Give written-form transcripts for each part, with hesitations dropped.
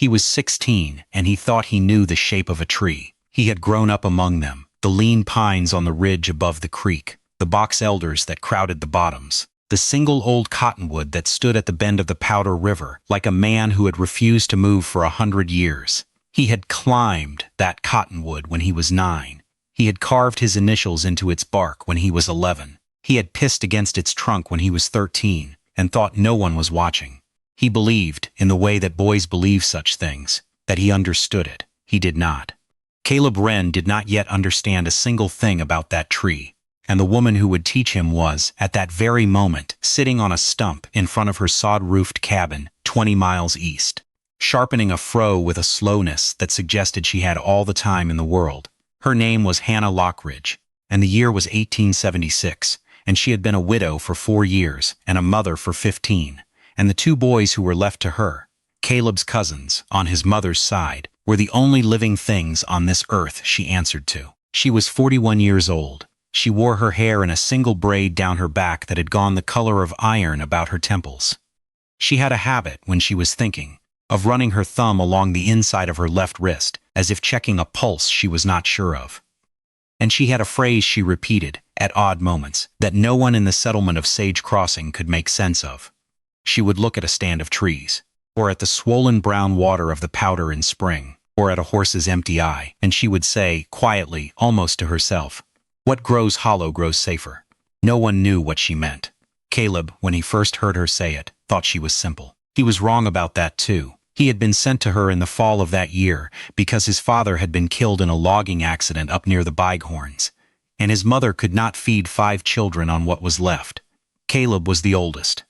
He was 16, and he thought he knew the shape of a tree. He had grown up among them, the lean pines on the ridge above the creek, the box elders that crowded the bottoms, the single old cottonwood that stood at the bend of the Powder River, like a man who had refused to move for 100 years. He had climbed that cottonwood when he was 9. He had carved his initials into its bark when he was 11. He had pissed against its trunk when he was 13, and thought no one was watching. He believed, in the way that boys believe such things, that he understood it. He did not. Caleb Wren did not yet understand a single thing about that tree, and the woman who would teach him was, at that very moment, sitting on a stump in front of her sod-roofed cabin 20 miles east, sharpening a froe with a slowness that suggested she had all the time in the world. Her name was Hannah Lockridge, and the year was 1876, and she had been a widow for 4 years and a mother for 15. And the 2 boys who were left to her, Caleb's cousins, on his mother's side, were the only living things on this earth she answered to. She was 41 years old. She wore her hair in a single braid down her back that had gone the color of iron about her temples. She had a habit, when she was thinking, of running her thumb along the inside of her left wrist, as if checking a pulse she was not sure of. And she had a phrase she repeated, at odd moments, that no one in the settlement of Sage Crossing could make sense of. She would look at a stand of trees, or at the swollen brown water of the Powder in spring, or at a horse's empty eye, and she would say, quietly, almost to herself, "What grows hollow grows safer." No one knew what she meant. Caleb, when he first heard her say it, thought she was simple. He was wrong about that too. He had been sent to her in the fall of that year because his father had been killed in a logging accident up near the Bighorns, and his mother could not feed 5 children on what was left. Caleb was the oldest.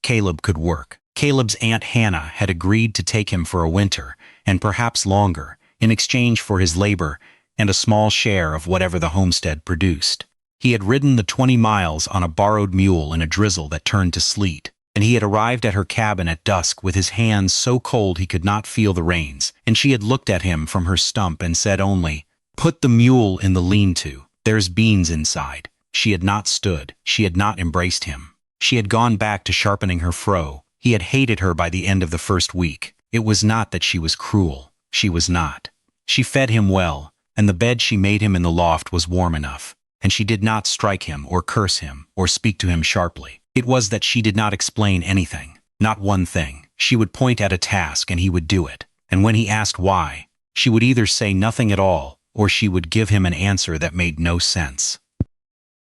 Caleb could work. Caleb's Aunt Hannah had agreed to take him for a winter, and perhaps longer, in exchange for his labor and a small share of whatever the homestead produced. He had ridden the 20 miles on a borrowed mule in a drizzle that turned to sleet, and he had arrived at her cabin at dusk with his hands so cold he could not feel the reins, and she had looked at him from her stump and said only, "Put the mule in the lean-to. There's beans inside." She had not stood. She had not embraced him. She had gone back to sharpening her froe. He had hated her by the end of the first week. It was not that she was cruel. She was not. She fed him well, and the bed she made him in the loft was warm enough, and she did not strike him or curse him or speak to him sharply. It was that she did not explain anything, not one thing. She would point at a task and he would do it, and when he asked why, she would either say nothing at all or she would give him an answer that made no sense.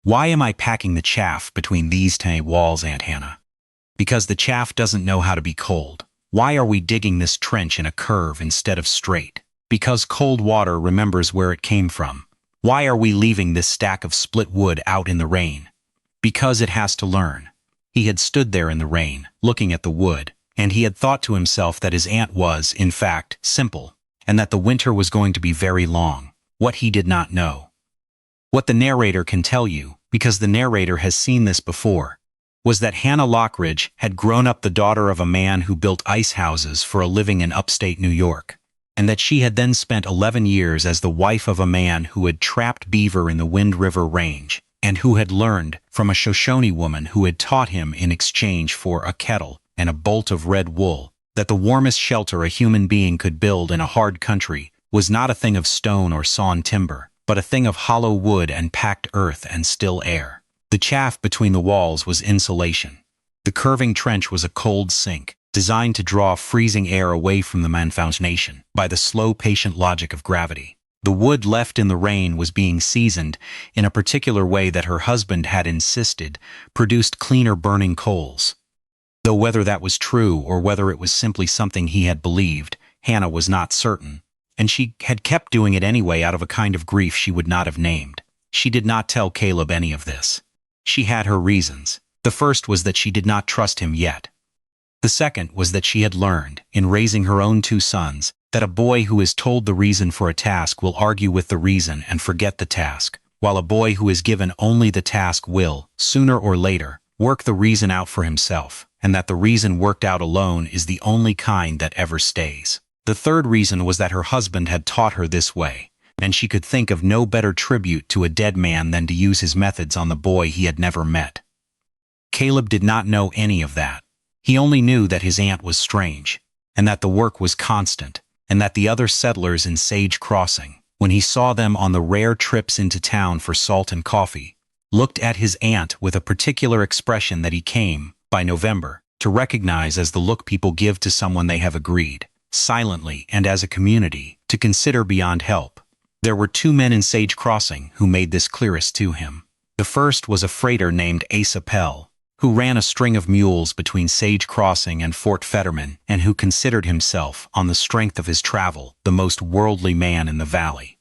"Why am I packing the chaff between these 2 walls, Aunt Hannah?" "Because the chaff doesn't know how to be cold." "Why are we digging this trench in a curve instead of straight?" "Because cold water remembers where it came from." "Why are we leaving this stack of split wood out in the rain?" "Because it has to learn." He had stood there in the rain, looking at the wood, and he had thought to himself that his aunt was, in fact, simple, and that the winter was going to be very long. What he did not know, what the narrator can tell you, because the narrator has seen this before, was that Hannah Lockridge had grown up the daughter of a man who built ice houses for a living in upstate New York, and that she had then spent 11 years as the wife of a man who had trapped beaver in the Wind River Range, and who had learned from a Shoshone woman who had taught him in exchange for a kettle and a bolt of red wool, that the warmest shelter a human being could build in a hard country was not a thing of stone or sawn timber, but a thing of hollow wood and packed earth and still air. The chaff between the walls was insulation. The curving trench was a cold sink, designed to draw freezing air away from the manfoundation by the slow, patient logic of gravity. The wood left in the rain was being seasoned in a particular way that her husband had insisted produced cleaner burning coals. Though whether that was true or whether it was simply something he had believed, Hannah was not certain, and she had kept doing it anyway out of a kind of grief she would not have named. She did not tell Caleb any of this. She had her reasons. The first was that she did not trust him yet. The second was that she had learned, in raising her own 2 sons, that a boy who is told the reason for a task will argue with the reason and forget the task, while a boy who is given only the task will, sooner or later, work the reason out for himself, and that the reason worked out alone is the only kind that ever stays. The third reason was that her husband had taught her this way, and she could think of no better tribute to a dead man than to use his methods on the boy he had never met. Caleb did not know any of that. He only knew that his aunt was strange. and that the work was constant, and that the other settlers in Sage Crossing, when he saw them on the rare trips into town for salt and coffee, looked at his aunt with a particular expression that he came, by November, to recognize as the look people give to someone they have agreed, silently and as a community, to consider beyond help. There were two men in Sage Crossing who made this clearest to him. The first was a freighter named Asa Pell, who ran a string of mules between Sage Crossing and Fort Fetterman and who considered himself, on the strength of his travel, the most worldly man in the valley.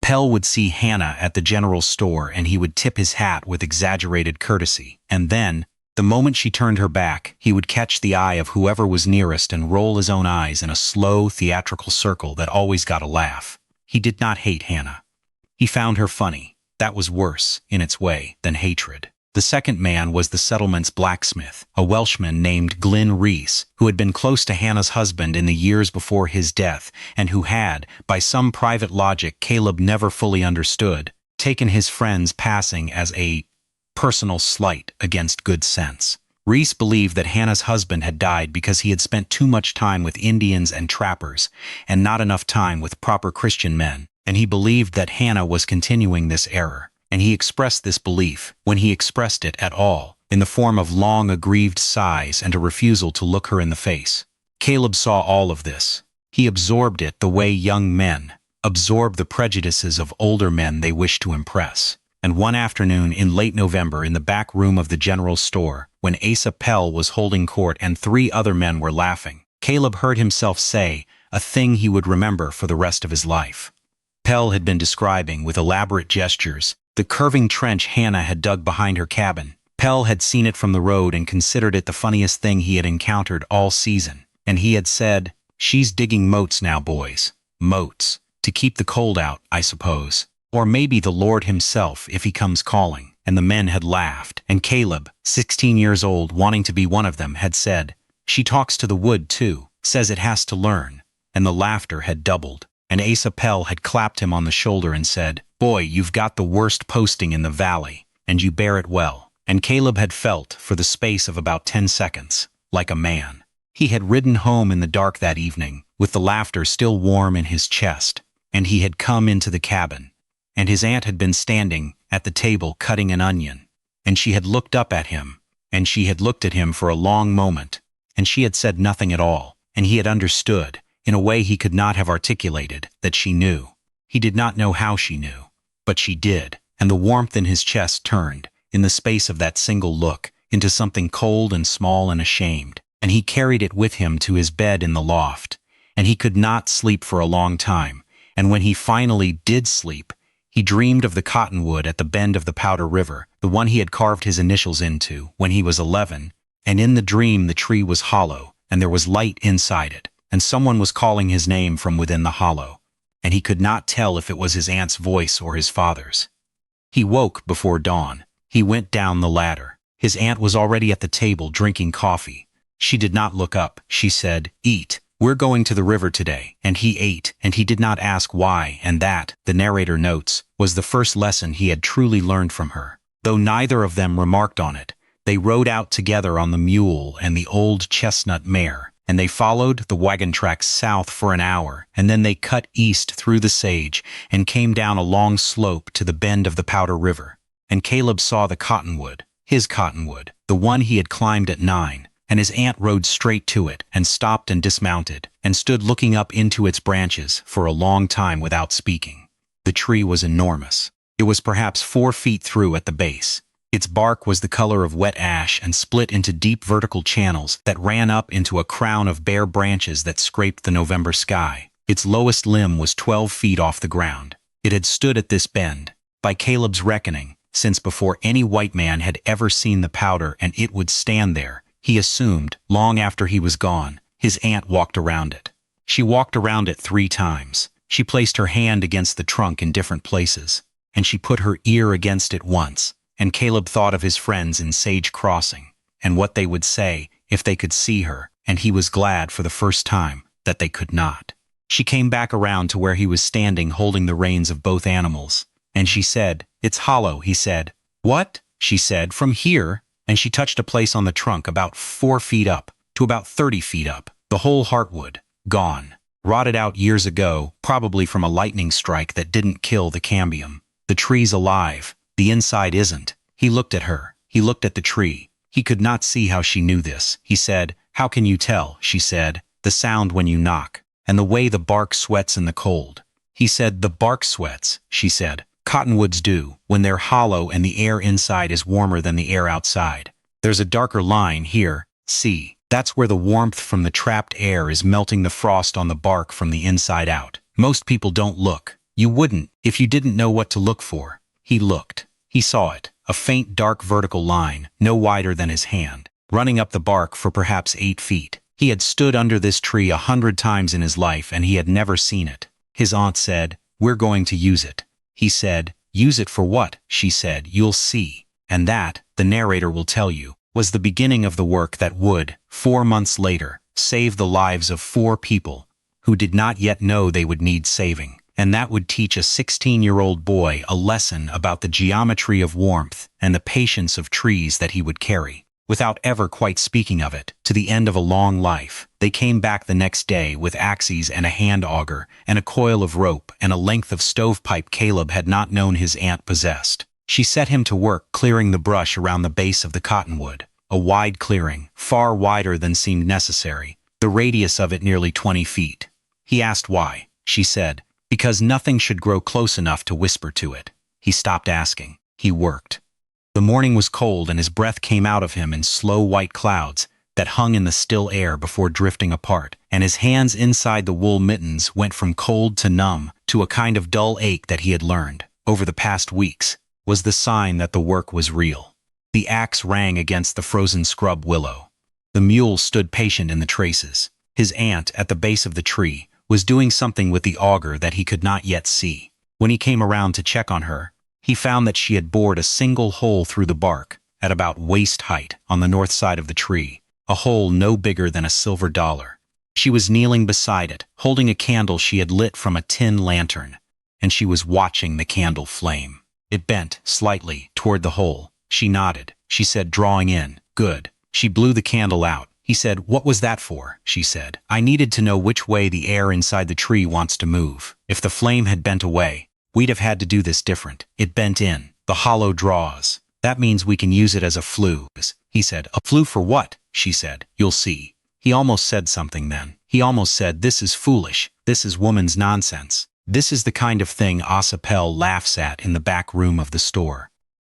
Pell would see Hannah at the general store and he would tip his hat with exaggerated courtesy, and then, the moment she turned her back, he would catch the eye of whoever was nearest and roll his own eyes in a slow, theatrical circle that always got a laugh. He did not hate Hannah. He found her funny. That was worse, in its way, than hatred. The second man was the settlement's blacksmith, a Welshman named Glyn Reese, who had been close to Hannah's husband in the years before his death, and who had, by some private logic Caleb never fully understood, taken his friend's passing as a personal slight against good sense. Reese believed that Hannah's husband had died because he had spent too much time with Indians and trappers, and not enough time with proper Christian men, and he believed that Hannah was continuing this error. And he expressed this belief, when he expressed it at all, in the form of long aggrieved sighs and a refusal to look her in the face. Caleb saw all of this. He absorbed it the way young men absorb the prejudices of older men they wish to impress. And one afternoon in late November in the back room of the general store, when Asa Pell was holding court and three other men were laughing, Caleb heard himself say a thing he would remember for the rest of his life. Pell had been describing, with elaborate gestures, the curving trench Hannah had dug behind her cabin. Pell had seen it from the road and considered it the funniest thing he had encountered all season. And he had said, "She's digging moats now, boys. Moats. To keep the cold out, I suppose. Or maybe the Lord himself if he comes calling." And the men had laughed. And Caleb, 16 years old, wanting to be one of them, had said, "She talks to the wood too. Says it has to learn." And the laughter had doubled. And Asa Pell had clapped him on the shoulder and said, "Boy, you've got the worst posting in the valley, and you bear it well." And Caleb had felt, for the space of about 10 seconds, like a man. He had ridden home in the dark that evening, with the laughter still warm in his chest, and he had come into the cabin, and his aunt had been standing at the table cutting an onion, and she had looked up at him, and she had looked at him for a long moment, and she had said nothing at all, and he had understood, in a way he could not have articulated, that she knew. He did not know how she knew, but she did, and the warmth in his chest turned, in the space of that single look, into something cold and small and ashamed, and he carried it with him to his bed in the loft, and he could not sleep for a long time, and when he finally did sleep, he dreamed of the Cottonwood at the bend of the Powder River, the one he had carved his initials into when he was 11, and in the dream the tree was hollow, and there was light inside it, and someone was calling his name from within the hollow, and he could not tell if it was his aunt's voice or his father's. He woke before dawn. He went down the ladder. His aunt was already at the table drinking coffee. She did not look up. She said, "Eat. We're going to the river today." And he ate, and he did not ask why, and that, the narrator notes, was the first lesson he had truly learned from her. Though neither of them remarked on it, they rode out together on the mule and the old chestnut mare, and they followed the wagon tracks south for an hour, and then they cut east through the sage and came down a long slope to the bend of the Powder River. And Caleb saw the Cottonwood, his Cottonwood, the one he had climbed at 9, and his aunt rode straight to it and stopped and dismounted and stood looking up into its branches for a long time without speaking. The tree was enormous. It was perhaps 4 feet through at the base. Its bark was the color of wet ash and split into deep vertical channels that ran up into a crown of bare branches that scraped the November sky. Its lowest limb was 12 feet off the ground. It had stood at this bend, by Caleb's reckoning, since before any white man had ever seen the Powder, and it would stand there, he assumed, long after he was gone. His aunt walked around it. She walked around it 3 times. She placed her hand against the trunk in different places, and she put her ear against it once. And Caleb thought of his friends in Sage Crossing, and what they would say if they could see her, and he was glad for the first time that they could not. She came back around to where he was standing holding the reins of both animals, and she said, "It's hollow," he said. "What?" she said, "from here," and she touched a place on the trunk about 4 feet up, to about 30 feet up, The whole heartwood, gone. Rotted out years ago, probably from a lightning strike that didn't kill the cambium. The tree's alive. The inside isn't. He looked at her. He looked at the tree. He could not see how she knew this. He said, "How can you tell?" she said. "The sound when you knock. And the way the bark sweats in the cold." He said, "The bark sweats," she said. "Cottonwoods do, when they're hollow and the air inside is warmer than the air outside. There's a darker line here. See, that's where the warmth from the trapped air is melting the frost on the bark from the inside out. Most people don't look. You wouldn't, if you didn't know what to look for." He looked. He saw it, a faint dark vertical line, no wider than his hand, running up the bark for perhaps 8 feet. He had stood under this tree 100 times in his life and he had never seen it. His aunt said, "We're going to use it." He said, "Use it for what?" She said, "You'll see." And that, the narrator will tell you, was the beginning of the work that would, 4 months later, save the lives of 4 people who did not yet know they would need saving. And that would teach a 16-year-old boy a lesson about the geometry of warmth and the patience of trees that he would carry, without ever quite speaking of it, to the end of a long life. They came back the next day with axes and a hand auger and a coil of rope and a length of stovepipe Caleb had not known his aunt possessed. She set him to work clearing the brush around the base of the cottonwood, a wide clearing, far wider than seemed necessary, the radius of it nearly 20 feet. He asked why. She said, "Because nothing should grow close enough to whisper to it." He stopped asking. He worked. The morning was cold and his breath came out of him in slow white clouds that hung in the still air before drifting apart, and his hands inside the wool mittens went from cold to numb to a kind of dull ache that he had learned, over the past weeks, was the sign that the work was real. The axe rang against the frozen scrub willow. The mule stood patient in the traces. His aunt, at the base of the tree, was doing something with the auger that he could not yet see. When he came around to check on her, he found that she had bored a single hole through the bark, at about waist height, on the north side of the tree, a hole no bigger than a silver dollar. She was kneeling beside it, holding a candle she had lit from a tin lantern, and she was watching the candle flame. It bent, slightly, toward the hole. She nodded. She said, drawing in, "Good." She blew the candle out. He said, "What was that for?" She said, "I needed to know which way the air inside the tree wants to move. If the flame had bent away, we'd have had to do this different. It bent in. The hollow draws. That means we can use it as a flue." He said, "A flue for what?" She said, "You'll see." He almost said something then. He almost said, "This is foolish. This is woman's nonsense. This is the kind of thing Asa Pell laughs at in the back room of the store."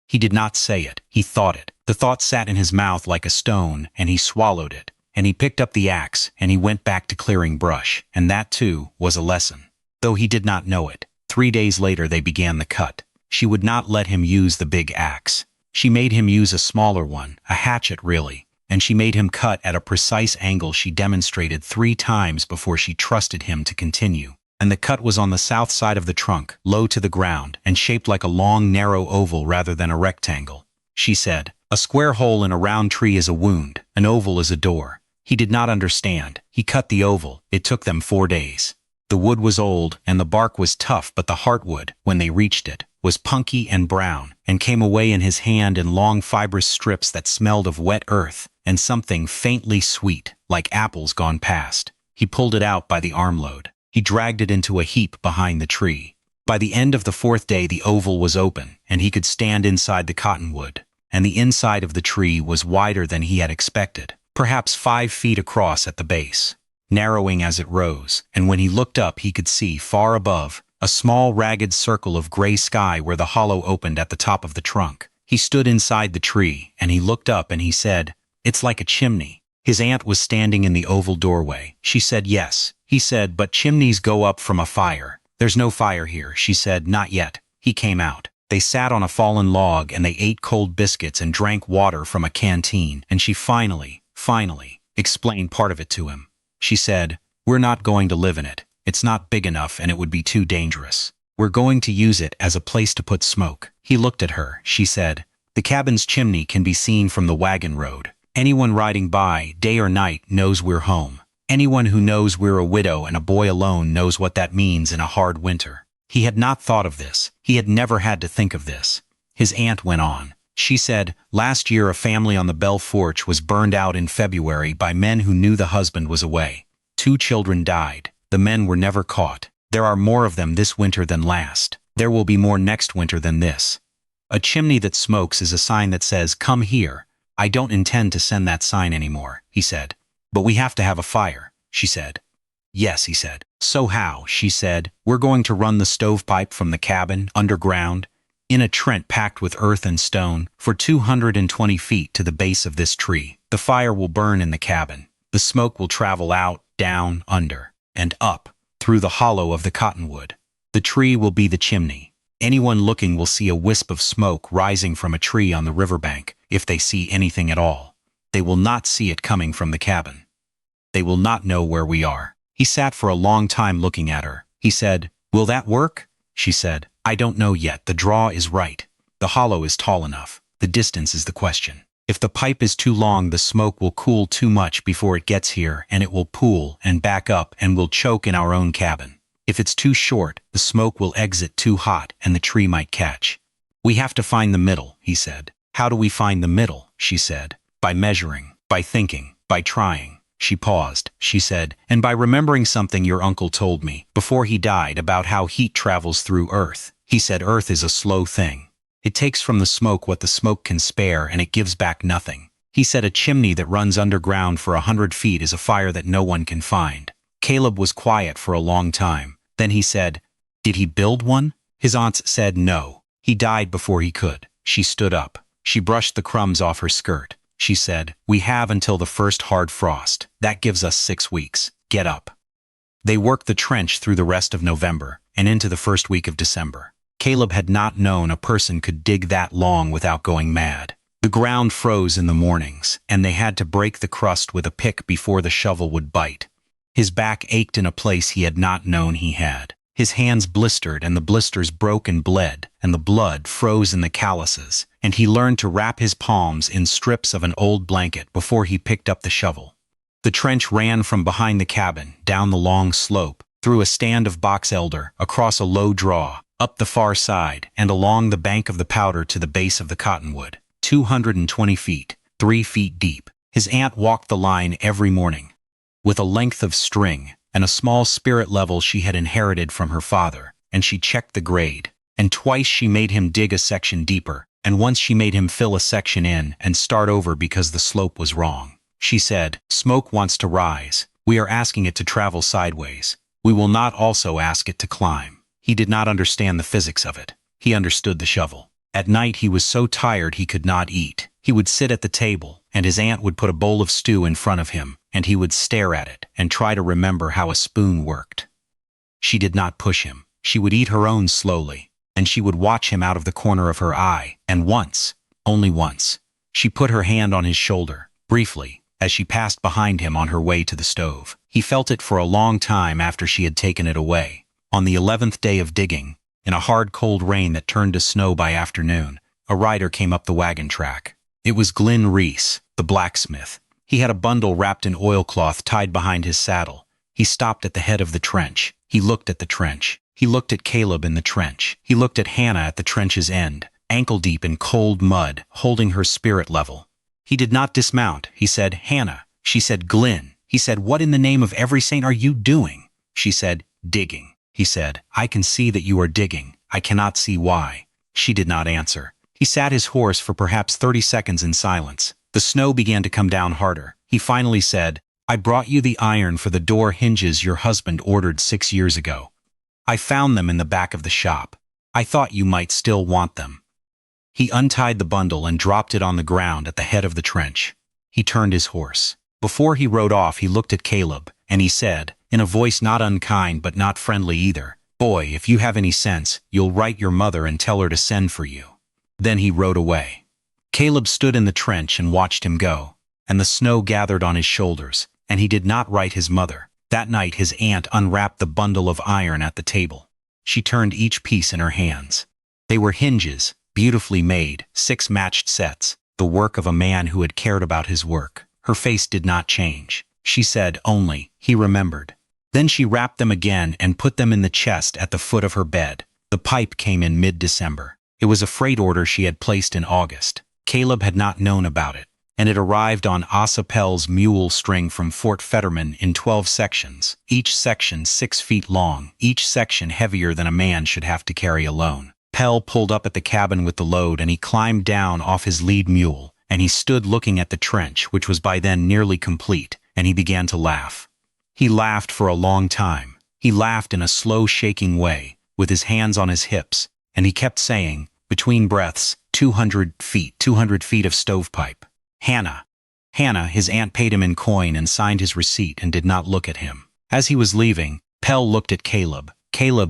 He did not say it. He thought it. The thought sat in his mouth like a stone, and he swallowed it. And he picked up the axe, and he went back to clearing brush, and that, too, was a lesson. Though he did not know it. 3 days later they began the cut. She would not let him use the big axe. She made him use a smaller one, a hatchet really, and she made him cut at a precise angle she demonstrated 3 times before she trusted him to continue. And the cut was on the south side of the trunk, low to the ground, and shaped like a long, narrow oval rather than a rectangle. She said, "A square hole in a round tree is a wound, an oval is a door." He did not understand. He cut the oval. It took them 4 days. The wood was old, and the bark was tough, but the heartwood, when they reached it, was punky and brown, and came away in his hand in long fibrous strips that smelled of wet earth, and something faintly sweet, like apples gone past. He pulled it out by the armload. He dragged it into a heap behind the tree. By the end of the 4th day the oval was open, and he could stand inside the cottonwood, and the inside of the tree was wider than he had expected, perhaps 5 feet across at the base, narrowing as it rose, and when he looked up he could see, far above, a small ragged circle of gray sky where the hollow opened at the top of the trunk. He stood inside the tree, and he looked up and he said, "It's like a chimney." His aunt was standing in the oval doorway. She said yes. He said, "But chimneys go up from a fire." "There's no fire here," she said, "not yet." He came out. They sat on a fallen log and they ate cold biscuits and drank water from a canteen, and she finally explained part of it to him. She said, "We're not going to live in it. It's not big enough and it would be too dangerous. We're going to use it as a place to put smoke." He looked at her. She said, "The cabin's chimney can be seen from the wagon road. Anyone riding by, day or night, knows we're home. Anyone who knows we're a widow and a boy alone knows what that means in a hard winter." He had not thought of this. He had never had to think of this. His aunt went on. She said, "Last year a family on the Belle Fourche was burned out in February by men who knew the husband was away. 2 children died. The men were never caught. There are more of them this winter than last. There will be more next winter than this. A chimney that smokes is a sign that says, "Come here." I don't intend to send that sign anymore, he said. But we have to have a fire, she said. Yes, he said. So how, she said. We're going to run the stovepipe from the cabin, underground, in a trench packed with earth and stone, for 220 feet to the base of this tree. The fire will burn in the cabin. The smoke will travel out, down, under, and up, through the hollow of the cottonwood. The tree will be the chimney. Anyone looking will see a wisp of smoke rising from a tree on the riverbank, if they see anything at all. They will not see it coming from the cabin. They will not know where we are. He sat for a long time looking at her. He said, "Will that work?" She said, "I don't know yet. The draw is right. The hollow is tall enough. The distance is the question. If the pipe is too long, the smoke will cool too much before it gets here, and it will pool and back up and will choke in our own cabin. If it's too short, the smoke will exit too hot and the tree might catch. We have to find the middle," he said. "How do we find the middle?" she said. "By measuring, by thinking, by trying." She paused, she said, "and by remembering something your uncle told me before he died about how heat travels through earth. He said earth is a slow thing. It takes from the smoke what the smoke can spare and it gives back nothing. He said a chimney that runs underground for 100 feet is a fire that no one can find." Caleb was quiet for a long time. Then he said, "Did he build one?" His aunts said no. He died before he could. She stood up. She brushed the crumbs off her skirt. She said, "We have until the first hard frost. That gives us 6 weeks. Get up." They worked the trench through the rest of November and into the first week of December. Caleb had not known a person could dig that long without going mad. The ground froze in the mornings, and they had to break the crust with a pick before the shovel would bite. His back ached in a place he had not known he had. His hands blistered, and the blisters broke and bled, and the blood froze in the calluses, and he learned to wrap his palms in strips of an old blanket before he picked up the shovel. The trench ran from behind the cabin, down the long slope, through a stand of box elder, across a low draw, up the far side, and along the bank of the Powder to the base of the Cottonwood, 220 feet, 3 feet deep. His aunt walked the line every morning, with a length of string and a small spirit level she had inherited from her father, and she checked the grade, and twice she made him dig a section deeper, and once she made him fill a section in and start over because the slope was wrong. She said, "Smoke wants to rise. We are asking it to travel sideways. We will not also ask it to climb." He did not understand the physics of it. He understood the shovel. At night he was so tired he could not eat. He would sit at the table, and his aunt would put a bowl of stew in front of him, and he would stare at it and try to remember how a spoon worked. She did not push him. She would eat her own slowly, and she would watch him out of the corner of her eye, and once, only once, she put her hand on his shoulder, briefly, as she passed behind him on her way to the stove. He felt it for a long time after she had taken it away. On the 11th day of digging, in a hard cold rain that turned to snow by afternoon, a rider came up the wagon track. It was Glyn Reese, the blacksmith. He had a bundle wrapped in oilcloth tied behind his saddle. He stopped at the head of the trench. He looked at the trench. He looked at Caleb in the trench. He looked at Hannah at the trench's end, ankle-deep in cold mud, holding her spirit level. He did not dismount. He said, "Hannah." She said, "Glyn." He said, "What in the name of every saint are you doing?" She said, "Digging." He said, "I can see that you are digging. I cannot see why." She did not answer. He sat his horse for perhaps 30 seconds in silence. The snow began to come down harder. He finally said, "I brought you the iron for the door hinges your husband ordered 6 years ago. I found them in the back of the shop. I thought you might still want them." He untied the bundle and dropped it on the ground at the head of the trench. He turned his horse. Before he rode off, he looked at Caleb, and he said, in a voice not unkind but not friendly either, "Boy, if you have any sense, you'll write your mother and tell her to send for you." Then he rode away. Caleb stood in the trench and watched him go, and the snow gathered on his shoulders, and he did not write his mother. That night his aunt unwrapped the bundle of iron at the table. She turned each piece in her hands. They were hinges, beautifully made, 6 matched sets, the work of a man who had cared about his work. Her face did not change. She said only, "He remembered." Then she wrapped them again and put them in the chest at the foot of her bed. The pipe came in mid-December. It was a freight order she had placed in August. Caleb had not known about it, and it arrived on Asa Pell's mule string from Fort Fetterman in 12 sections, each section 6 feet long, each section heavier than a man should have to carry alone. Pell pulled up at the cabin with the load, and he climbed down off his lead mule, and he stood looking at the trench, which was by then nearly complete, and he began to laugh. He laughed for a long time. He laughed in a slow, shaking way, with his hands on his hips, and he kept saying, between breaths, 200 feet of stovepipe. Hannah. Hannah, his aunt paid him in coin and signed his receipt and did not look at him. As he was leaving, Pell looked at Caleb,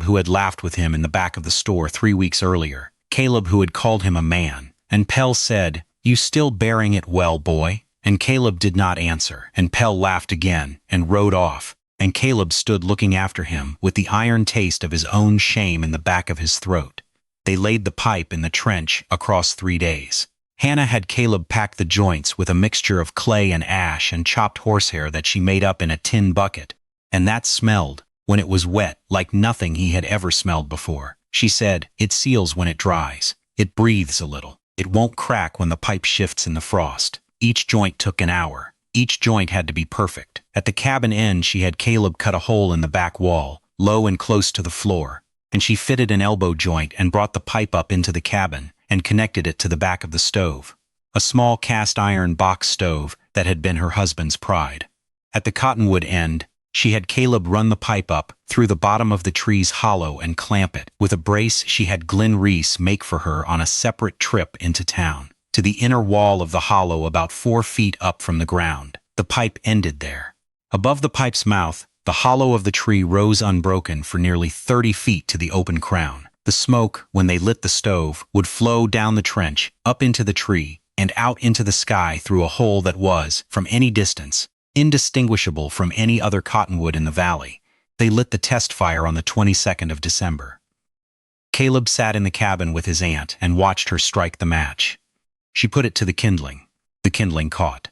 who had laughed with him in the back of the store 3 weeks earlier, Caleb who had called him a man, and Pell said, "You still bearing it well, boy?" And Caleb did not answer, and Pell laughed again and rode off, and Caleb stood looking after him with the iron taste of his own shame in the back of his throat. They laid the pipe in the trench across 3 days. Hannah had Caleb pack the joints with a mixture of clay and ash and chopped horsehair that she made up in a tin bucket, and that smelled, when it was wet, like nothing he had ever smelled before. She said, "It seals when it dries. It breathes a little. It won't crack when the pipe shifts in the frost." Each joint took an hour. Each joint had to be perfect. At the cabin end, she had Caleb cut a hole in the back wall, low and close to the floor, and she fitted an elbow joint and brought the pipe up into the cabin and connected it to the back of the stove, a small cast-iron box stove that had been her husband's pride. At the Cottonwood end, she had Caleb run the pipe up through the bottom of the tree's hollow and clamp it with a brace she had Glenn Reese make for her on a separate trip into town, to the inner wall of the hollow about 4 feet up from the ground. The pipe ended there. Above the pipe's mouth, the hollow of the tree rose unbroken for nearly 30 feet to the open crown. The smoke, when they lit the stove, would flow down the trench, up into the tree, and out into the sky through a hole that was, from any distance, indistinguishable from any other cottonwood in the valley. They lit the test fire on the 22nd of December. Caleb sat in the cabin with his aunt and watched her strike the match. She put it to the kindling. The kindling caught.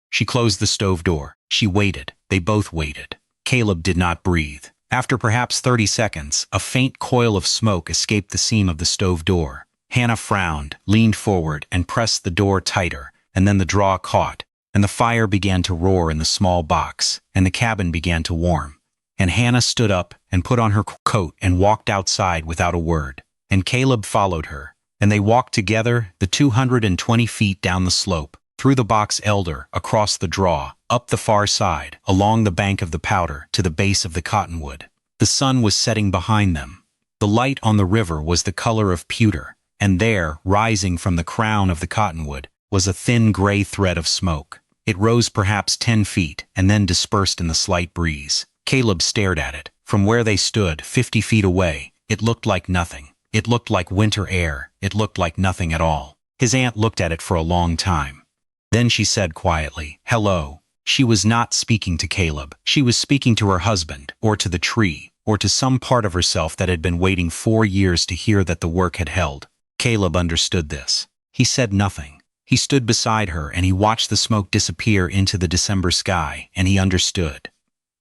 She closed the stove door. She waited. They both waited. Caleb did not breathe. After perhaps 30 seconds, a faint coil of smoke escaped the seam of the stove door. Hannah frowned, leaned forward, and pressed the door tighter, and then the draw caught, and the fire began to roar in the small box, and the cabin began to warm. And Hannah stood up and put on her coat and walked outside without a word, and Caleb followed her, and they walked together the 220 feet down the slope, through the box elder, across the draw, up the far side, along the bank of the Powder, to the base of the Cottonwood. The sun was setting behind them. The light on the river was the color of pewter, and there, rising from the crown of the Cottonwood, was a thin gray thread of smoke. It rose perhaps 10 feet, and then dispersed in the slight breeze. Caleb stared at it. From where they stood, 50 feet away, it looked like nothing. It looked like winter air. It looked like nothing at all. His aunt looked at it for a long time. Then she said quietly, "Hello." She was not speaking to Caleb. She was speaking to her husband, or to the tree, or to some part of herself that had been waiting 4 years to hear that the work had held. Caleb understood this. He said nothing. He stood beside her, and he watched the smoke disappear into the December sky, and he understood,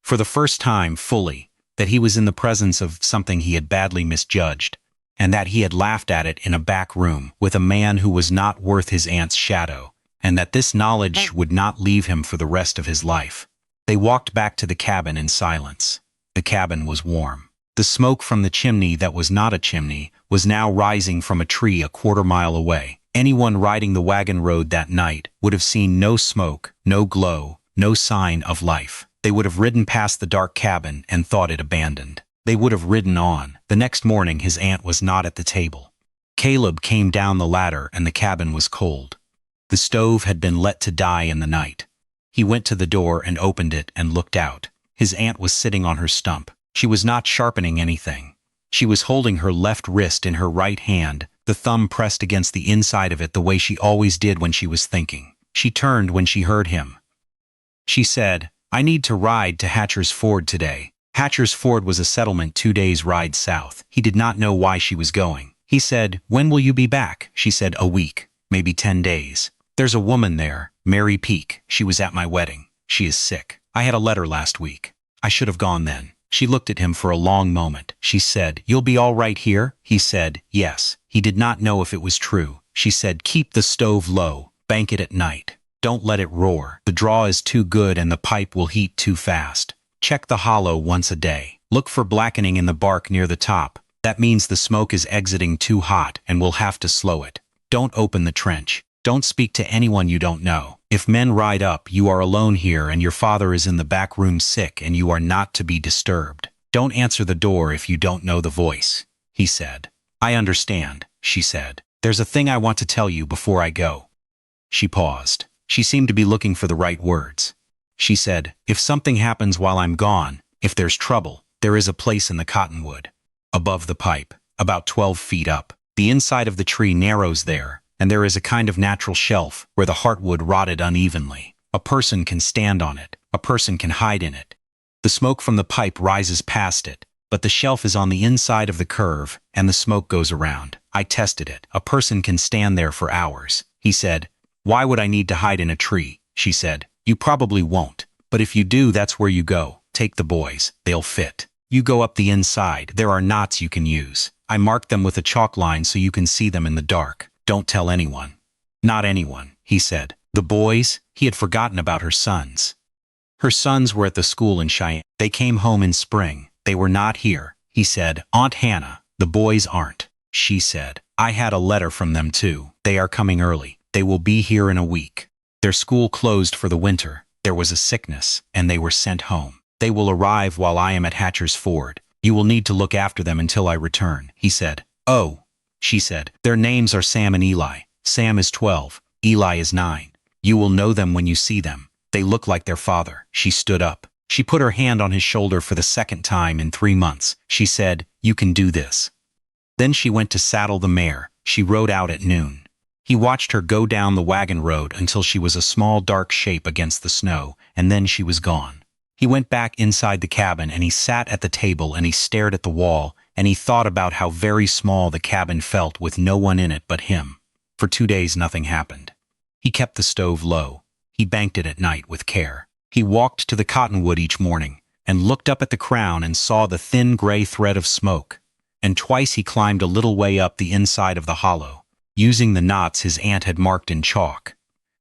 for the first time fully, that he was in the presence of something he had badly misjudged, and that he had laughed at it in a back room with a man who was not worth his aunt's shadow, and that this knowledge would not leave him for the rest of his life. They walked back to the cabin in silence. The cabin was warm. The smoke from the chimney that was not a chimney was now rising from a tree a quarter-mile away. Anyone riding the wagon road that night would have seen no smoke, no glow, no sign of life. They would have ridden past the dark cabin and thought it abandoned. They would have ridden on. The next morning his aunt was not at the table. Caleb came down the ladder and the cabin was cold. The stove had been let to die in the night. He went to the door and opened it and looked out. His aunt was sitting on her stump. She was not sharpening anything. She was holding her left wrist in her right hand, the thumb pressed against the inside of it the way she always did when she was thinking. She turned when she heard him. She said, "I need to ride to Hatcher's Ford today." Hatcher's Ford was a settlement 2 days' ride south. He did not know why she was going. He said, "When will you be back?" She said, "A week, maybe 10 days. There's a woman there, Mary Peake. She was at my wedding. She is sick. I had a letter last week. I should have gone then." She looked at him for a long moment. She said, "You'll be all right here?" He said, "Yes." He did not know if it was true. She said, "Keep the stove low. Bank it at night." Don't let it roar. The draw is too good and the pipe will heat too fast. Check the hollow once a day. Look for blackening in the bark near the top. That means the smoke is exiting too hot and we'll have to slow it. Don't open the trench. Don't speak to anyone you don't know. If men ride up, you are alone here and your father is in the back room sick and you are not to be disturbed. Don't answer the door if you don't know the voice, he said. I understand, she said. There's a thing I want to tell you before I go. She paused. She seemed to be looking for the right words. She said, if something happens while I'm gone, if there's trouble, there is a place in the Cottonwood. Above the pipe, about 12 feet up. The inside of the tree narrows there, and there is a kind of natural shelf where the heartwood rotted unevenly. A person can stand on it. A person can hide in it. The smoke from the pipe rises past it, but the shelf is on the inside of the curve, and the smoke goes around. I tested it. A person can stand there for hours. He said, why would I need to hide in a tree? She said, you probably won't, but if you do, that's where you go. Take the boys. They'll fit. You go up the inside. There are knots you can use. I marked them with a chalk line so you can see them in the dark. Don't tell anyone. Not anyone, he said. The boys? He had forgotten about her sons. Her sons were at the school in Chimney. They came home in spring. They were not here, he said. Aunt Hannah, the boys aren't. She said, I had a letter from them too. They are coming early. They will be here in a week. Their school closed for the winter. There was a sickness, and they were sent home. They will arrive while I am at Hatcher's Ford. You will need to look after them until I return, he said. Oh, she said. Their names are Sam and Eli. Sam is 12. Eli is 9. You will know them when you see them. They look like their father. She stood up. She put her hand on his shoulder for the second time in 3 months. She said, you can do this. Then she went to saddle the mare. She rode out at noon. He watched her go down the wagon road until she was a small dark shape against the snow, and then she was gone. He went back inside the cabin and he sat at the table and he stared at the wall and he thought about how very small the cabin felt with no one in it but him. For 2 days nothing happened. He kept the stove low. He banked it at night with care. He walked to the Cottonwood each morning and looked up at the crown and saw the thin gray thread of smoke. And twice he climbed a little way up the inside of the hollow, using the knots his aunt had marked in chalk.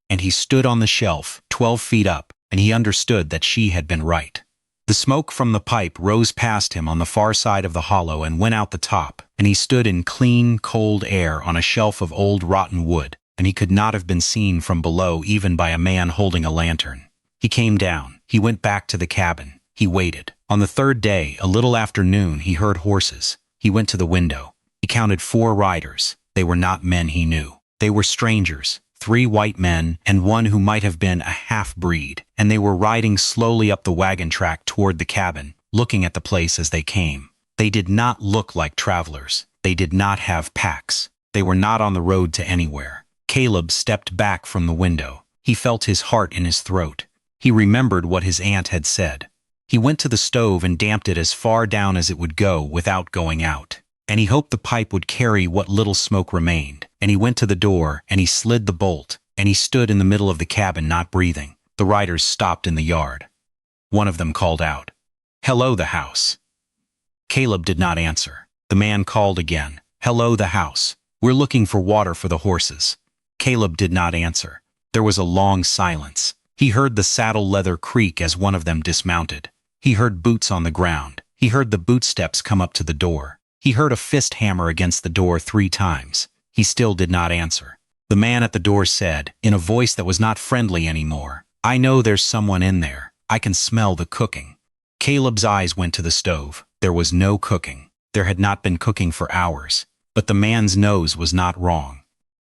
And he stood on the shelf, 12 feet up, and he understood that she had been right. The smoke from the pipe rose past him on the far side of the hollow and went out the top, and he stood in clean, cold air on a shelf of old rotten wood, and he could not have been seen from below even by a man holding a lantern. He came down. He went back to the cabin. He waited. On the third day, a little after noon, he heard horses. He went to the window. He counted 4 riders. They were not men he knew. They were strangers. 3 white men and one who might have been a half-breed, and they were riding slowly up the wagon track toward the cabin, looking at the place as they came. They did not look like travelers. They did not have packs. They were not on the road to anywhere. Caleb stepped back from the window. He felt his heart in his throat. He remembered what his aunt had said. He went to the stove and damped it as far down as it would go without going out. And he hoped the pipe would carry what little smoke remained. And he went to the door, and he slid the bolt, and he stood in the middle of the cabin not breathing. The riders stopped in the yard. One of them called out, "Hello, the house." Caleb did not answer. The man called again, "Hello, the house. We're looking for water for the horses." Caleb did not answer. There was a long silence. He heard the saddle leather creak as one of them dismounted. He heard boots on the ground. He heard the boot steps come up to the door. He heard a fist hammer against the door 3 times. He still did not answer. The man at the door said, in a voice that was not friendly anymore, "I know there's someone in there. I can smell the cooking." Caleb's eyes went to the stove. There was no cooking. There had not been cooking for hours. But the man's nose was not wrong.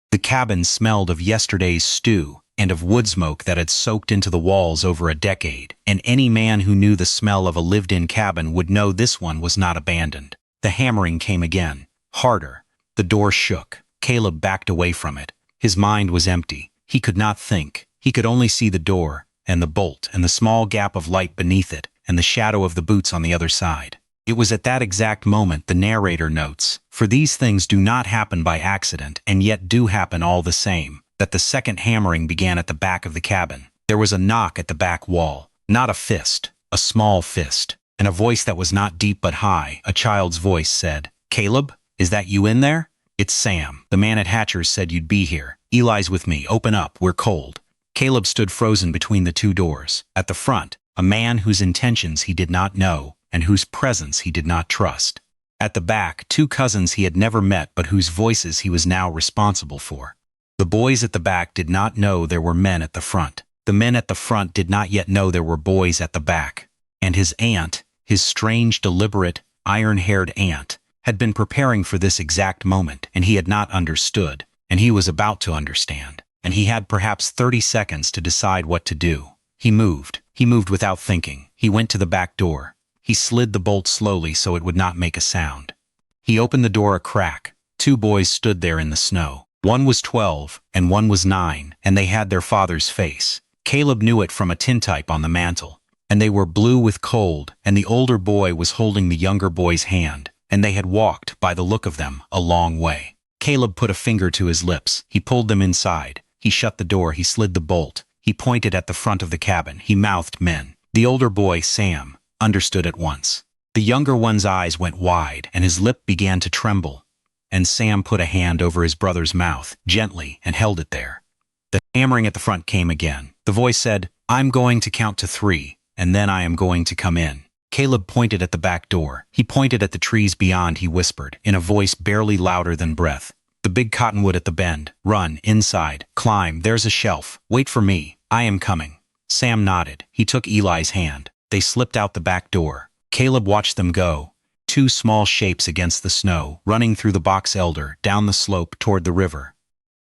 The cabin smelled of yesterday's stew and of wood smoke that had soaked into the walls over a decade, and any man who knew the smell of a lived-in cabin would know this one was not abandoned. The hammering came again, harder. The door shook. Caleb backed away from it. His mind was empty. He could not think. He could only see the door, and the bolt, and the small gap of light beneath it, and the shadow of the boots on the other side. It was at that exact moment the narrator notes, "For these things do not happen by accident, and yet do happen all the same," that the second hammering began at the back of the cabin. There was a knock at the back wall. Not a fist, a small fist, and a voice that was not deep but high, a child's voice, said, "Caleb, is that you in there?" "It's Sam. The man at Hatcher's said you'd be here. Eli's with me. Open up. We're cold." Caleb stood frozen between the two doors. At the front, a man whose intentions he did not know and whose presence he did not trust. At the back, two cousins he had never met but whose voices he was now responsible for. The boys at the back did not know there were men at the front. The men at the front did not yet know there were boys at the back. And his aunt, his strange, deliberate, iron-haired aunt, had been preparing for this exact moment, and he had not understood, and he was about to understand, and he had perhaps 30 seconds to decide what to do. He moved without thinking. He went to the back door. He slid the bolt slowly so it would not make a sound. He opened the door a crack. Two boys stood there in the snow. One was 12, and one was 9, and they had their father's face. Caleb knew it from a tintype on the mantel. And they were blue with cold, and the older boy was holding the younger boy's hand, and they had walked, by the look of them, a long way. Caleb put a finger to his lips. He pulled them inside. He shut the door. He slid the bolt. He pointed at the front of the cabin. He mouthed men. The older boy, Sam, understood at once. The younger one's eyes went wide, and his lip began to tremble. And Sam put a hand over his brother's mouth, gently, and held it there. The hammering at the front came again. The voice said, "I'm going to count to 3, and then I am going to come in." Caleb pointed at the back door. He pointed at the trees beyond. He whispered, in a voice barely louder than breath, "The big cottonwood at the bend. Run, inside. Climb, there's a shelf. Wait for me. I am coming." Sam nodded. He took Eli's hand. They slipped out the back door. Caleb watched them go. Two small shapes against the snow, running through the box elder, down the slope toward the river.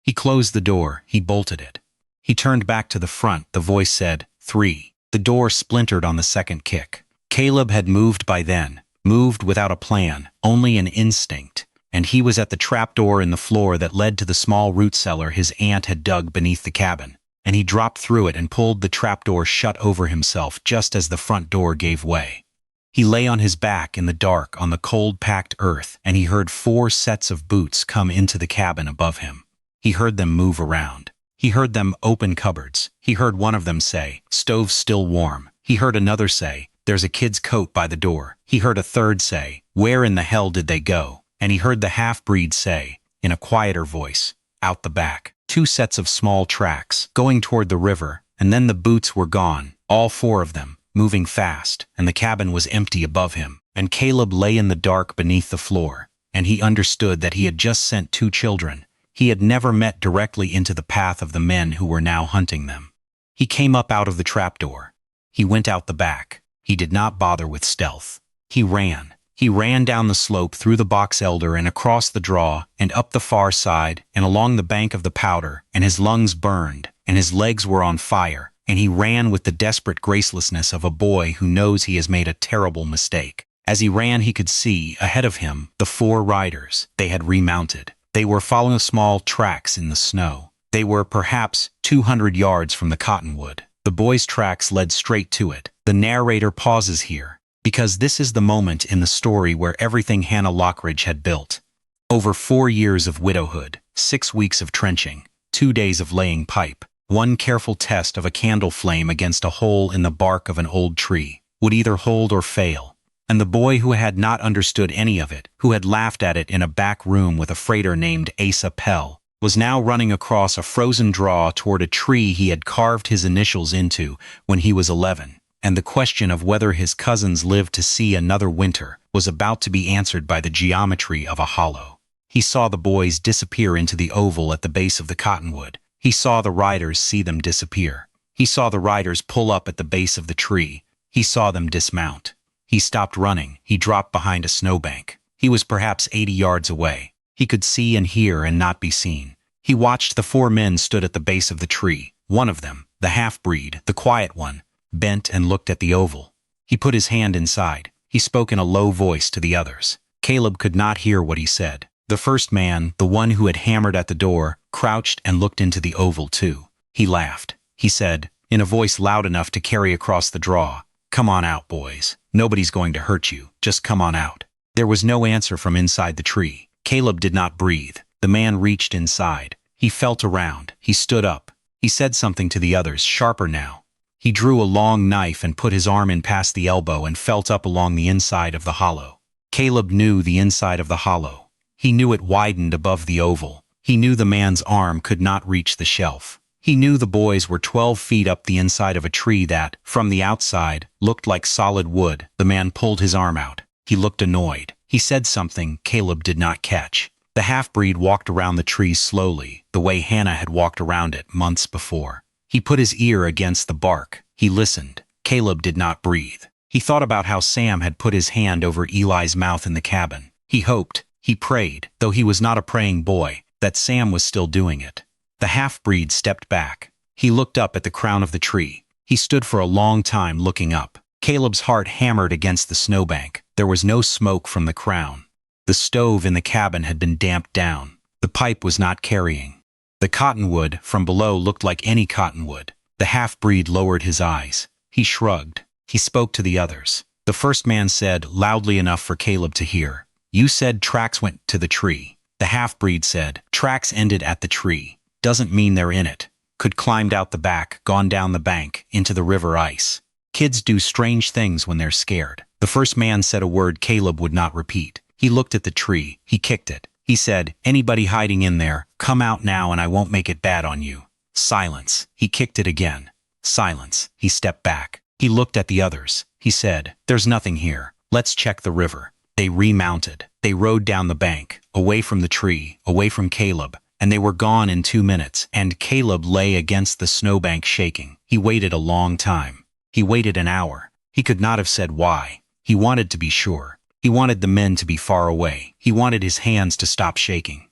He closed the door. He bolted it. He turned back to the front. The voice said, 3. The door splintered on the second kick. Caleb had moved by then, moved without a plan, only an instinct, and he was at the trapdoor in the floor that led to the small root cellar his aunt had dug beneath the cabin, and he dropped through it and pulled the trapdoor shut over himself just as the front door gave way. He lay on his back in the dark on the cold packed earth, and he heard 4 sets of boots come into the cabin above him. He heard them move around. He heard them open cupboards. He heard one of them say, "Stove's still warm." He heard another say, "There's a kid's coat by the door." He heard a third say, "Where in the hell did they go?" And he heard the half-breed say, in a quieter voice, "Out the back." 2 sets of small tracks, going toward the river, and then the boots were gone, all 4 of them, moving fast, and the cabin was empty above him, and Caleb lay in the dark beneath the floor, and he understood that he had just sent 2 children. He had never met directly into the path of the men who were now hunting them. He came up out of the trapdoor. He went out the back. He did not bother with stealth. He ran. He ran down the slope through the box elder and across the draw and up the far side and along the bank of the Powder, and his lungs burned and his legs were on fire, and he ran with the desperate gracelessness of a boy who knows he has made a terrible mistake. As he ran, he could see, ahead of him, the 4 riders. They had remounted. They were following small tracks in the snow. They were perhaps 200 yards from the cottonwood. The boys' tracks led straight to it. The narrator pauses here, because this is the moment in the story where everything Hannah Lockridge had built. Over 4 years of widowhood, 6 weeks of trenching, 2 days of laying pipe, 1 careful test of a candle flame against a hole in the bark of an old tree, would either hold or fail. And the boy who had not understood any of it, who had laughed at it in a back room with a freighter named Asa Pell, was now running across a frozen draw toward a tree he had carved his initials into when he was 11, and the question of whether his cousins lived to see another winter was about to be answered by the geometry of a hollow. He saw the boys disappear into the oval at the base of the cottonwood. He saw the riders see them disappear. He saw the riders pull up at the base of the tree. He saw them dismount. He stopped running. He dropped behind a snowbank. He was perhaps 80 yards away. He could see and hear and not be seen. He watched the 4 men stood at the base of the tree. One of them, the half-breed, the quiet one, bent and looked at the oval. He put his hand inside. He spoke in a low voice to the others. Caleb could not hear what he said. The first man, the one who had hammered at the door, crouched and looked into the oval too. He laughed. He said, in a voice loud enough to carry across the draw, "Come on out, boys. Nobody's going to hurt you. Just come on out." There was no answer from inside the tree. Caleb did not breathe. The man reached inside. He felt around. He stood up. He said something to the others, sharper now. He drew a long knife and put his arm in past the elbow and felt up along the inside of the hollow. Caleb knew the inside of the hollow. He knew it widened above the oval. He knew the man's arm could not reach the shelf. He knew the boys were 12 feet up the inside of a tree that, from the outside, looked like solid wood. The man pulled his arm out. He looked annoyed. He said something Caleb did not catch. The half-breed walked around the tree slowly, the way Hannah had walked around it months before. He put his ear against the bark. He listened. Caleb did not breathe. He thought about how Sam had put his hand over Eli's mouth in the cabin. He hoped, he prayed, though he was not a praying boy, that Sam was still doing it. The half-breed stepped back. He looked up at the crown of the tree. He stood for a long time looking up. Caleb's heart hammered against the snowbank. There was no smoke from the crown. The stove in the cabin had been damped down. The pipe was not carrying. The cottonwood from below looked like any cottonwood. The half-breed lowered his eyes. He shrugged. He spoke to the others. The first man said, loudly enough for Caleb to hear, "You said tracks went to the tree." The half-breed said, "Tracks ended at the tree. Doesn't mean they're in it. Could climbed out the back, gone down the bank, into the river ice. Kids do strange things when they're scared." The first man said a word Caleb would not repeat. He looked at the tree. He kicked it. He said, "Anybody hiding in there, come out now and I won't make it bad on you." Silence. He kicked it again. Silence. He stepped back. He looked at the others. He said, "There's nothing here. Let's check the river." They remounted. They rode down the bank, away from the tree, away from Caleb, and they were gone in 2 minutes, and Caleb lay against the snowbank shaking. He waited a long time. He waited an hour. He could not have said why. He wanted to be sure. He wanted the men to be far away. He wanted his hands to stop shaking.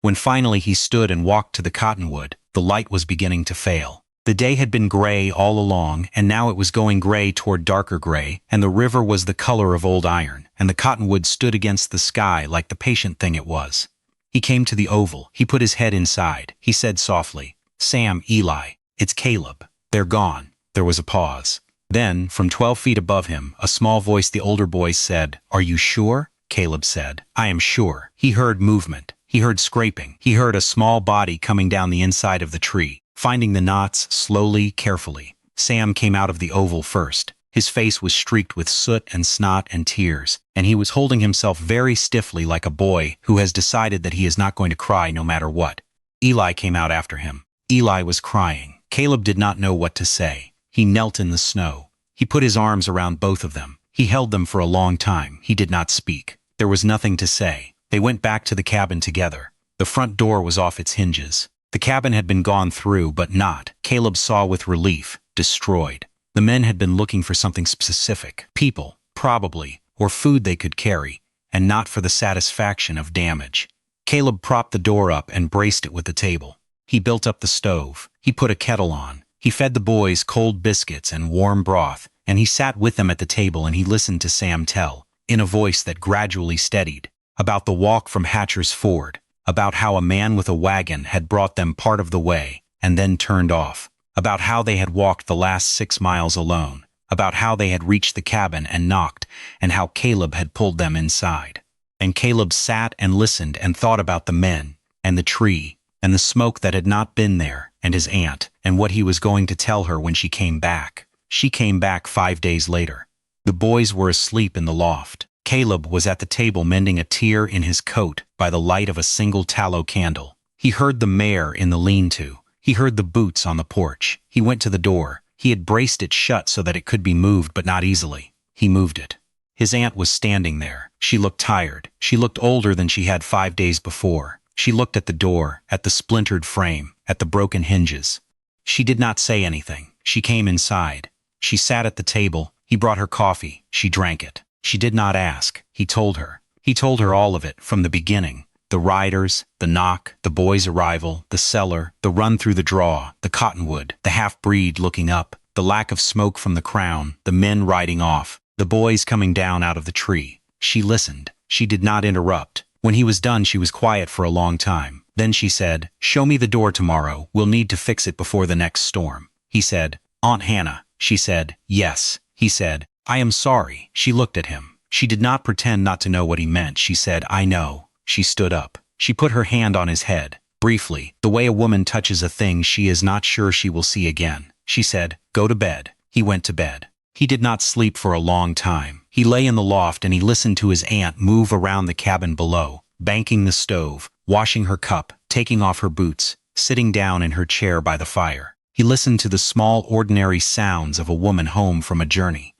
When finally he stood and walked to the cottonwood, the light was beginning to fail. The day had been gray all along, and now it was going gray toward darker gray, and the river was the color of old iron, and the cottonwood stood against the sky like the patient thing it was. He came to the oval. He put his head inside. He said softly, "Sam, Eli, it's Caleb. They're gone." There was a pause. Then, from 12 feet above him, a small voice the older boys said, "Are you sure?" Caleb said, "I am sure." He heard movement. He heard scraping. He heard a small body coming down the inside of the tree, finding the knots slowly, carefully. Sam came out of the oval first. His face was streaked with soot and snot and tears, and he was holding himself very stiffly like a boy who has decided that he is not going to cry no matter what. Eli came out after him. Eli was crying. Caleb did not know what to say. He knelt in the snow. He put his arms around both of them. He held them for a long time. He did not speak. There was nothing to say. They went back to the cabin together. The front door was off its hinges. The cabin had been gone through, but not, Caleb saw with relief, destroyed. The men had been looking for something specific. People, probably, or food they could carry, and not for the satisfaction of damage. Caleb propped the door up and braced it with the table. He built up the stove. He put a kettle on. He fed the boys cold biscuits and warm broth, and he sat with them at the table and he listened to Sam tell, in a voice that gradually steadied, about the walk from Hatcher's Ford, about how a man with a wagon had brought them part of the way and then turned off, about how they had walked the last 6 miles alone, about how they had reached the cabin and knocked, and how Caleb had pulled them inside. And Caleb sat and listened and thought about the men, and the tree, and the smoke that had not been there, and his aunt, and what he was going to tell her when she came back. She came back 5 days later. The boys were asleep in the loft. Caleb was at the table mending a tear in his coat by the light of a single tallow candle. He heard the mare in the lean-to. He heard the boots on the porch. He went to the door. He had braced it shut so that it could be moved, but not easily. He moved it. His aunt was standing there. She looked tired. She looked older than she had 5 days before. She looked at the door, at the splintered frame, at the broken hinges. She did not say anything. She came inside. She sat at the table. He brought her coffee. She drank it. She did not ask. He told her. He told her all of it, from the beginning. The riders, the knock, the boy's arrival, the cellar, the run through the draw, the cottonwood, the half-breed looking up, the lack of smoke from the crown, the men riding off, the boys coming down out of the tree. She listened. She did not interrupt. When he was done, she was quiet for a long time. Then she said, "Show me the door tomorrow. We'll need to fix it before the next storm." He said, "Aunt Hannah." She said, "Yes." He said, "I am sorry." She looked at him. She did not pretend not to know what he meant. She said, "I know." She stood up. She put her hand on his head, briefly, the way a woman touches a thing she is not sure she will see again. She said, "Go to bed." He went to bed. He did not sleep for a long time. He lay in the loft and he listened to his aunt move around the cabin below, banking the stove, washing her cup, taking off her boots. sitting down in her chair by the fire. He listened to the small, ordinary sounds of a woman home from a journey.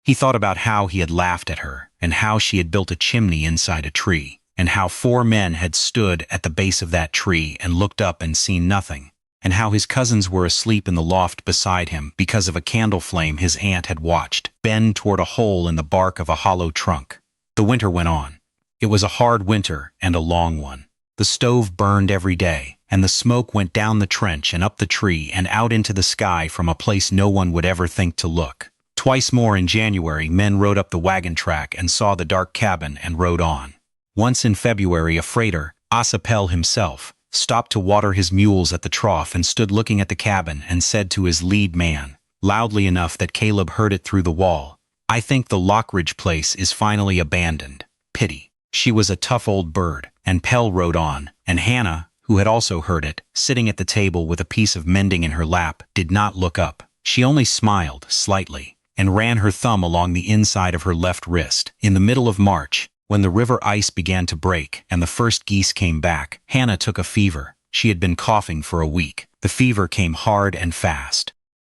He thought about how he had laughed at her, and how she had built a chimney inside a tree, and how 4 men had stood at the base of that tree and looked up and seen nothing, and how his cousins were asleep in the loft beside him because of a candle flame his aunt had watched bend toward a hole in the bark of a hollow trunk. The winter went on. It was a hard winter and a long one. The stove burned every day, and the smoke went down the trench and up the tree and out into the sky from a place no one would ever think to look. Twice more in January, men rode up the wagon track and saw the dark cabin and rode on. Once in February, a freighter, Asapel himself, stopped to water his mules at the trough and stood looking at the cabin and said to his lead man, loudly enough that Caleb heard it through the wall, "I think the Lockridge place is finally abandoned. Pity." She was a tough old bird, and Pell rode on, and Hannah, who had also heard it, sitting at the table with a piece of mending in her lap, did not look up. She only smiled slightly, and ran her thumb along the inside of her left wrist. In the middle of March, when the river ice began to break and the first geese came back, Hannah took a fever. She had been coughing for a week. The fever came hard and fast.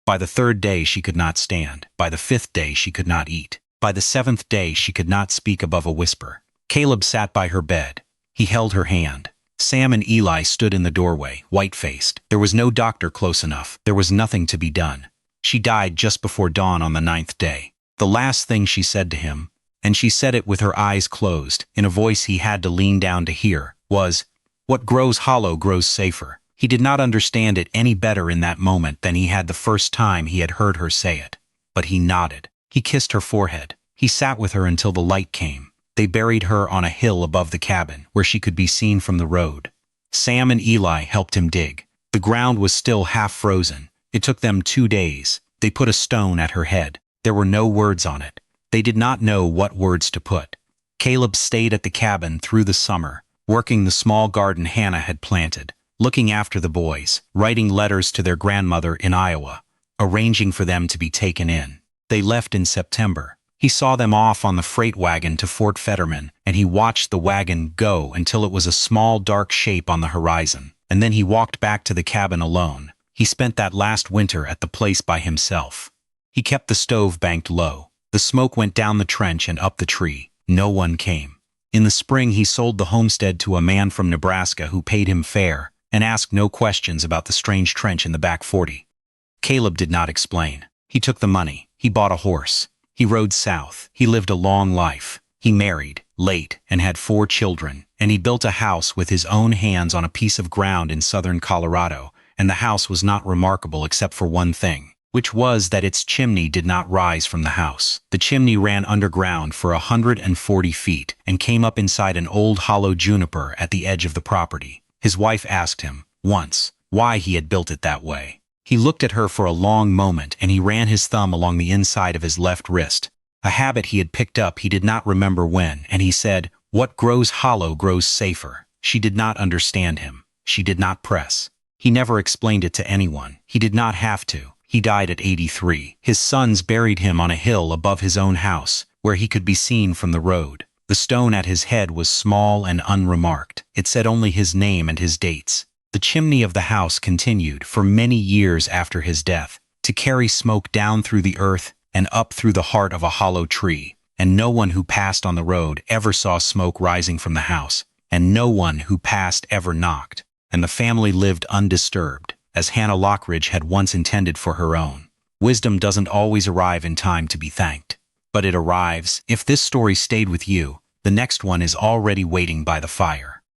By the 3rd day she could not stand. By the 5th day she could not eat. By the 7th day she could not speak above a whisper. Caleb sat by her bed. He held her hand. Sam and Eli stood in the doorway, white-faced. There was no doctor close enough. There was nothing to be done. She died just before dawn on the 9th day. The last thing she said to him, and she said it with her eyes closed, in a voice he had to lean down to hear, was, "What grows hollow grows safer." He did not understand it any better in that moment than he had the first time he had heard her say it. But he nodded. He kissed her forehead. He sat with her until the light came. They buried her on a hill above the cabin, where she could be seen from the road. Sam and Eli helped him dig. The ground was still half frozen. It took them 2 days. They put a stone at her head. There were no words on it. They did not know what words to put. Caleb stayed at the cabin through the summer, working the small garden Hannah had planted, looking after the boys, writing letters to their grandmother in Iowa, arranging for them to be taken in. They left in September. He saw them off on the freight wagon to Fort Fetterman, and he watched the wagon go until it was a small dark shape on the horizon, and then he walked back to the cabin alone. He spent that last winter at the place by himself. He kept the stove banked low. The smoke went down the trench and up the tree. No one came. In the spring he sold the homestead to a man from Nebraska who paid him fair, and asked no questions about the strange trench in the back 40. Caleb did not explain. He took the money. He bought a horse. He rode south. He lived a long life. He married, late, and had 4 children, and he built a house with his own hands on a piece of ground in southern Colorado, and the house was not remarkable except for one thing, which was that its chimney did not rise from the house. The chimney ran underground for 140 feet and came up inside an old hollow juniper at the edge of the property. His wife asked him, once, why he had built it that way. He looked at her for a long moment, and he ran his thumb along the inside of his left wrist, a habit he had picked up he did not remember when, and he said, "What grows hollow grows safer." She did not understand him. She did not press. He never explained it to anyone. He did not have to. He died at 83. His sons buried him on a hill above his own house, where he could be seen from the road. The stone at his head was small and unremarked. It said only his name and his dates. The chimney of the house continued, for many years after his death, to carry smoke down through the earth and up through the heart of a hollow tree, and no one who passed on the road ever saw smoke rising from the house, and no one who passed ever knocked, and the family lived undisturbed, as Hannah Lockridge had once intended for her own. Wisdom doesn't always arrive in time to be thanked, but it arrives. If this story stayed with you, the next one is already waiting by the fire.